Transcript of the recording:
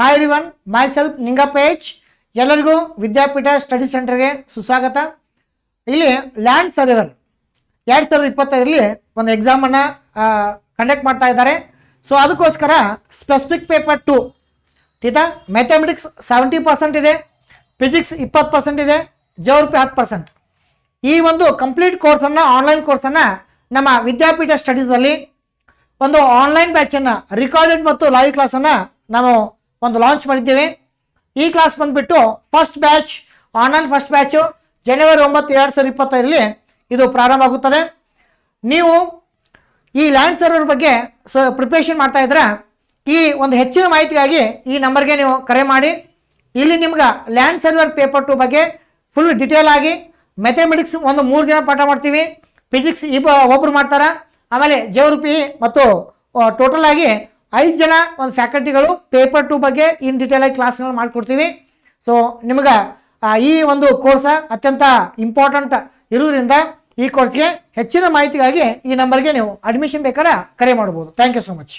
Hi everyone, my self Ningappa H. ಎಲ್ಲರಿಗೂ ವಿದ್ಯಾಪೀಠ study ಸೆಂಟರ್ಗೆ ಸುಸ್ವಾಗತ. ಇಲ್ಲಿ ಲ್ಯಾಂಡ್ ಸರ್ವೇರ್ 2025ರಲ್ಲಿ ಒಂದು ಎಕ್ಸಾಮನ್ನು ಕಂಡಕ್ಟ್ ಮಾಡ್ತಾ ಇದ್ದಾರೆ. ಸೊ ಅದಕ್ಕೋಸ್ಕರ ಸ್ಪೆಸಿಫಿಕ್ ಪೇಪರ್ 2 ठीक है. ಮ್ಯಾಥಮೆಟಿಕ್ಸ್ 70% ಇದೆ, ಫಿಸಿಕ್ಸ್ 20% ಇದೆ, ಜಿಯೋಗ್ರಫಿ 10%. ಈ ಒಂದು ಕಂಪ್ಲೀಟ್ ಕೋರ್ಸನ್ನು, ಆನ್ಲೈನ್ ಕೋರ್ಸನ್ನು ನಮ್ಮ ವಿದ್ಯಾಪೀಠ ಸ್ಟಡೀಸಲ್ಲಿ ಒಂದು ಆನ್ಲೈನ್ ಬ್ಯಾಚನ್ನು, ರಿಕಾರ್ಡೆಡ್ ಮತ್ತು ಲೈವ್ ಕ್ಲಾಸನ್ನು ನಾವು ಒಂದು ಲಾಂಚ್ ಮಾಡಿದ್ದೇವೆ. ಈ ಕ್ಲಾಸ್ ಬಂದುಬಿಟ್ಟು first batch, online first batch ಜನವರಿ 9, 2025ರಲ್ಲಿ ಇದು ಪ್ರಾರಂಭ ಆಗುತ್ತದೆ. ನೀವು ಈ ಲ್ಯಾಂಡ್ ಸರ್ವರ್ ಬಗ್ಗೆ ಪ್ರಿಪ್ರೇಷನ್ ಮಾಡ್ತಾ ಇದ್ರೆ ಈ ಒಂದು ಹೆಚ್ಚಿನ ಮಾಹಿತಿಗಾಗಿ ಈ ನಂಬರ್ಗೆ ನೀವು ಕರೆ ಮಾಡಿ. ಇಲ್ಲಿ ನಿಮ್ಗೆ ಲ್ಯಾಂಡ್ ಸರ್ವರ್ ಪೇಪರ್ 2 ಬಗ್ಗೆ ಫುಲ್ ಡಿಟೇಲ್ ಆಗಿ, ಮ್ಯಾಥಮೆಟಿಕ್ಸ್ ಒಂದು 3 ಜನ ಪಾಠ ಮಾಡ್ತೀವಿ, ಫಿಸಿಕ್ಸ್ ಒಬ್ಬರು ಮಾಡ್ತಾರೆ, ಆಮೇಲೆ ಜಿಯೋಗ್ರಫಿ ಮತ್ತು ಟೋಟಲ್ ಆಗಿ 5 ಜನ ಒಂದು ಫ್ಯಾಕಲ್ಟಿಗಳು ಪೇಪರ್ 2 ಬಗ್ಗೆ ಇನ್ ಡೀಟೇಲ್ ಆಗಿ ಕ್ಲಾಸ್ಗಳನ್ನು ಮಾಡಿಕೊಡ್ತೀವಿ. ಸೊ ನಿಮ್ಗೆ ಈ ಒಂದು ಕೋರ್ಸ್ ಅತ್ಯಂತ ಇಂಪಾರ್ಟೆಂಟ್ ಇರೋದ್ರಿಂದ ಈ ಕೋರ್ಸ್ಗೆ ಹೆಚ್ಚಿನ ಮಾಹಿತಿಗಾಗಿ ಈ ನಂಬರ್ಗೆ ನೀವು ಅಡ್ಮಿಷನ್ ಬೇಕಾದ್ರೆ ಕರೆ ಮಾಡ್ಬೋದು. Thank you so much.